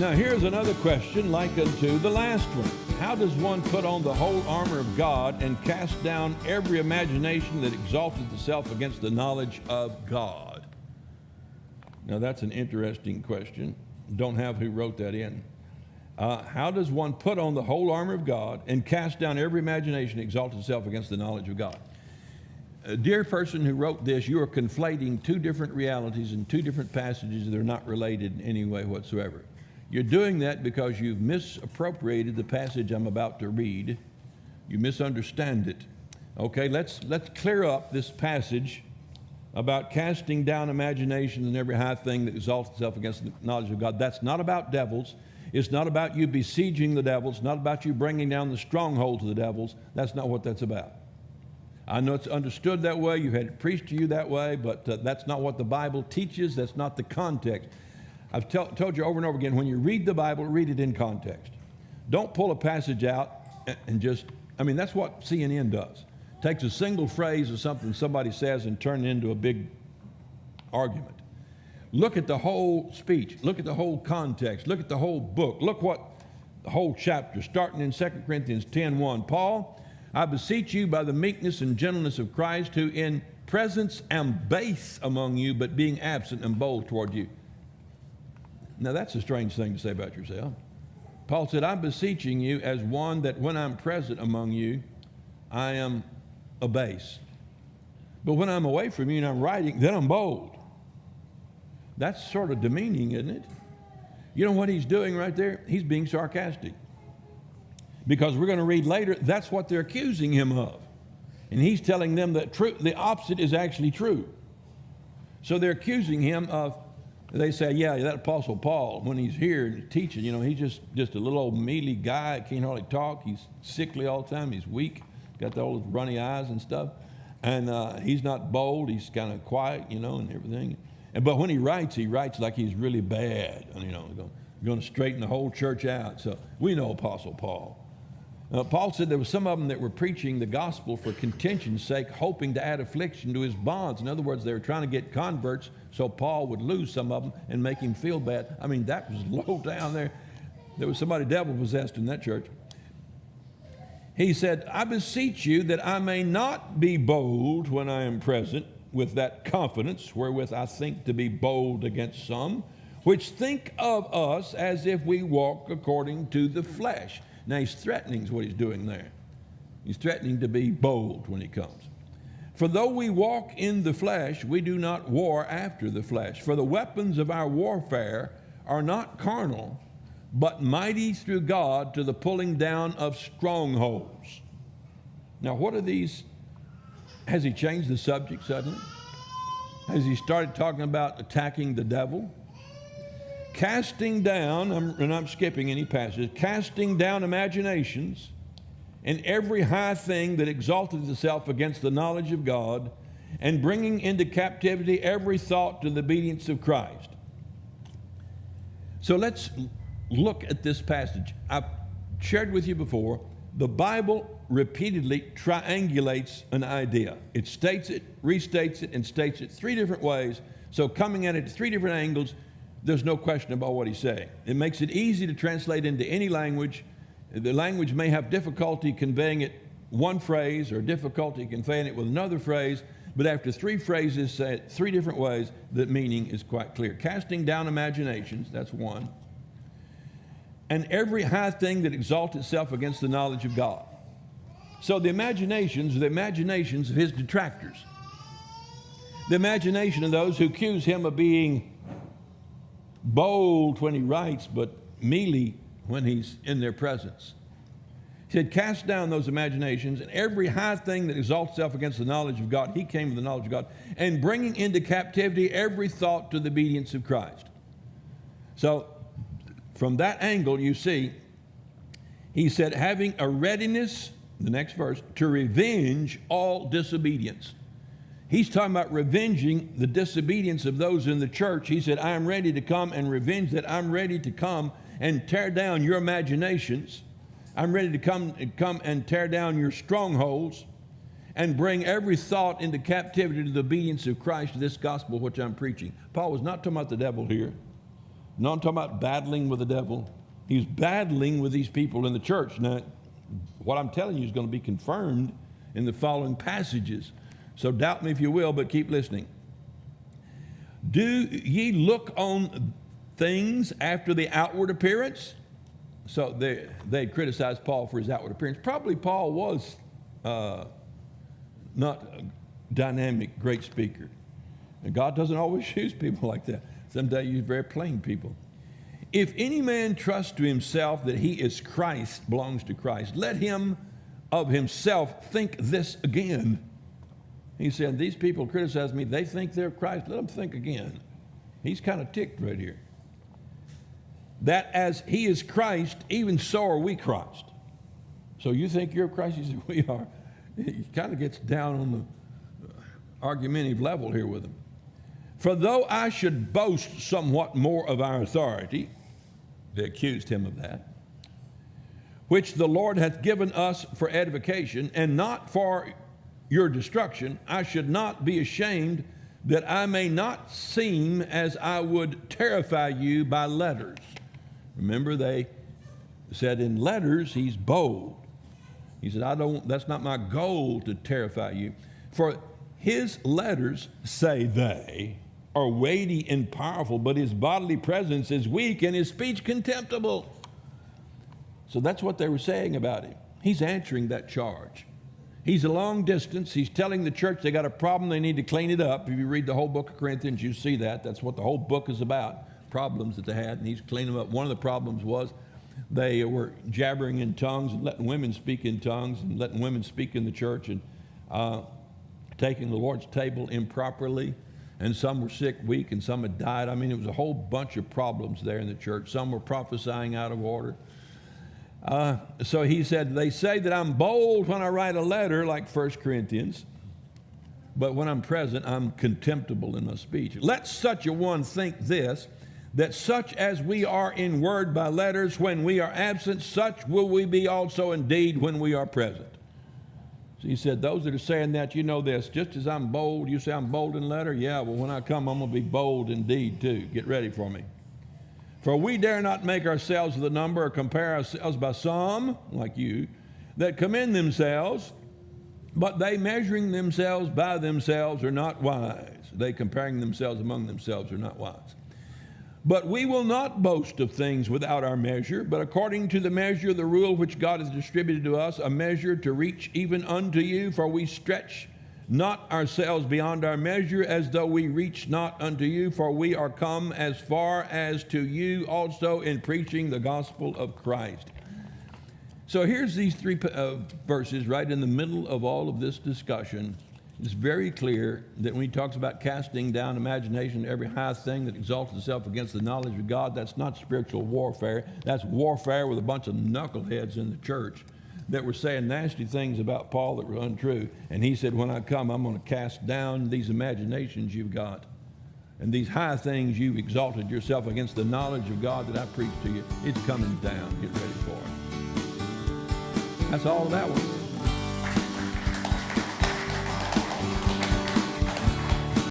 Now here's another question like unto the last one. How does one put on the whole armor of God and cast down every imagination that exalteth itself against the knowledge of God? Now that's an interesting question. Don't have who wrote that in. How does one put on the whole armor of God and cast down every imagination that exalts itself against the knowledge of God? Dear person who wrote this, you are conflating two different realities in two different passages that are not related in any way whatsoever. You're doing that because you've misappropriated the passage I'm about to read. You misunderstand it. Okay, let's clear up this passage about casting down imaginations and every high thing that exalts itself against the knowledge of God. That's not about devils. It's not about you besieging the devils. It's not about you bringing down the strongholds of the devils. That's not what that's about. I know it's understood that way. You had it preached to you that way, but that's not what the Bible teaches. That's not the context. I've told you over and over again, when you read the Bible, read it in context. Don't pull a passage out and just, that's what CNN does. Takes a single phrase or something somebody says and turn it into a big argument. Look at the whole speech. Look at the whole context. Look at the whole book. Look what the whole chapter, starting in 2 Corinthians 10:1. Paul, I beseech you by the meekness and gentleness of Christ, who in presence am base among you, but being absent am bold toward you. Now that's a strange thing to say about yourself. Paul said, I'm beseeching you as one that when I'm present among you, I am a base. But when I'm away from you and I'm writing, then I'm bold. That's sort of demeaning, isn't it? You know what he's doing right there? He's being sarcastic. Because we're going to read later, that's what they're accusing him of. And he's telling them that the opposite is actually true. So they're accusing him of, they say, yeah, that Apostle Paul, when he's here teaching, he's just a little old mealy guy, can't hardly talk. He's sickly all the time. He's weak, got those runny eyes and stuff. And he's not bold. He's kind of quiet, and everything. But when he writes like he's really bad, going to straighten the whole church out. So we know Apostle Paul. Paul said there were some of them that were preaching the gospel for contention's sake, hoping to add affliction to his bonds. In other words, they were trying to get converts so Paul would lose some of them and make him feel bad. That was low down there. There was somebody devil-possessed in that church. He said, I beseech you that I may not be bold when I am present, with that confidence wherewith I think to be bold against some, which think of us as if we walk according to the flesh. Now he's threatening is what he's doing there. He's threatening to be bold when he comes. For though we walk in the flesh, we do not war after the flesh. For the weapons of our warfare are not carnal, but mighty through God to the pulling down of strongholds. Now what are these? Has he changed the subject suddenly? Has he started talking about attacking the devil? Casting down, and I'm skipping any passages, casting down imaginations and every high thing that exalteth itself against the knowledge of God, and bringing into captivity every thought to the obedience of Christ. So let's look at this passage. I've shared with you before, the Bible repeatedly triangulates an idea. It states it, restates it, and states it three different ways. So coming at it at three different angles, there's no question about what he's saying. It makes it easy to translate into any language. The language may have difficulty conveying it one phrase or difficulty conveying it with another phrase, but after three phrases said three different ways, the meaning is quite clear. Casting down imaginations, that's one. And every high thing that exalts itself against the knowledge of God. So the imaginations are the imaginations of his detractors. The imagination of those who accuse him of being bold when he writes, but mealy when he's in their presence. He said, cast down those imaginations and every high thing that exalts itself against the knowledge of God. He came with the knowledge of God, and bringing into captivity every thought to the obedience of Christ. So from that angle, you see, he said, having a readiness, the next verse, to revenge all disobedience. He's talking about revenging the disobedience of those in the church. He said, I am ready to come and revenge that. I'm ready to come and tear down your imaginations. I'm ready to come and tear down your strongholds and bring every thought into captivity to the obedience of Christ, to this gospel which I'm preaching. Paul was not talking about the devil here. No, I'm talking about battling with the devil. He's battling with these people in the church. Now, what I'm telling you is going to be confirmed in the following passages. So doubt me if you will, but keep listening. Do ye look on things after the outward appearance? So they criticized Paul for his outward appearance. Probably Paul was not a dynamic, great speaker. And God doesn't always use people like that. Sometimes he uses very plain people. If any man trust to himself that he is Christ, belongs to Christ, let him of himself think this again. He said, these people criticize me. They think they're Christ. Let them think again. He's kind of ticked right here. That as he is Christ, even so are we Christ. So you think you're Christ? He said, we are. He kind of gets down on the argumentative level here with him. For though I should boast somewhat more of our authority, they accused him of that, which the Lord hath given us for edification, and not for your destruction, I should not be ashamed, that I may not seem as I would terrify you by letters. Remember, they said in letters, he's bold. He said, that's not my goal to terrify you. For his letters, say they, are weighty and powerful, but his bodily presence is weak and his speech contemptible. So that's what they were saying about him. He's answering that charge. He's a long distance. He's telling the church they got a problem, they need to clean it up. If you read the whole book of Corinthians, you see that. That's what the whole book is about, problems that they had, and he's cleaning them up. One of the problems was they were jabbering in tongues and letting women speak in tongues and letting women speak in the church and taking the Lord's table improperly. And some were sick, weak, and some had died. I mean, it was a whole bunch of problems there in the church. Some were prophesying out of order. So he said, they say that I'm bold when I write a letter, like 1 Corinthians, but when I'm present, I'm contemptible in my speech. Let such a one think this, that such as we are in word by letters when we are absent, such will we be also indeed when we are present. So he said, those that are saying that, you know this, just as I'm bold, you say I'm bold in letter? Yeah, well, when I come, I'm going to be bold indeed too. Get ready for me. For we dare not make ourselves of the number or compare ourselves by some, like you, that commend themselves, but they measuring themselves by themselves are not wise. They comparing themselves among themselves are not wise. But we will not boast of things without our measure, but according to the measure of the rule which God has distributed to us, a measure to reach even unto you, for we stretch not ourselves beyond our measure, as though we reach not unto you, for we are come as far as to you also in preaching the gospel of Christ. So here's these three verses right in the middle of all of this discussion. It's very clear that when he talks about casting down imagination, every high thing that exalts itself against the knowledge of God, that's not spiritual warfare. That's warfare with a bunch of knuckleheads in the church that were saying nasty things about Paul that were untrue. And he said, when I come, I'm going to cast down these imaginations you've got. And these high things you've exalted yourself against the knowledge of God that I preach to you, it's coming down. Get ready for it. That's all that was.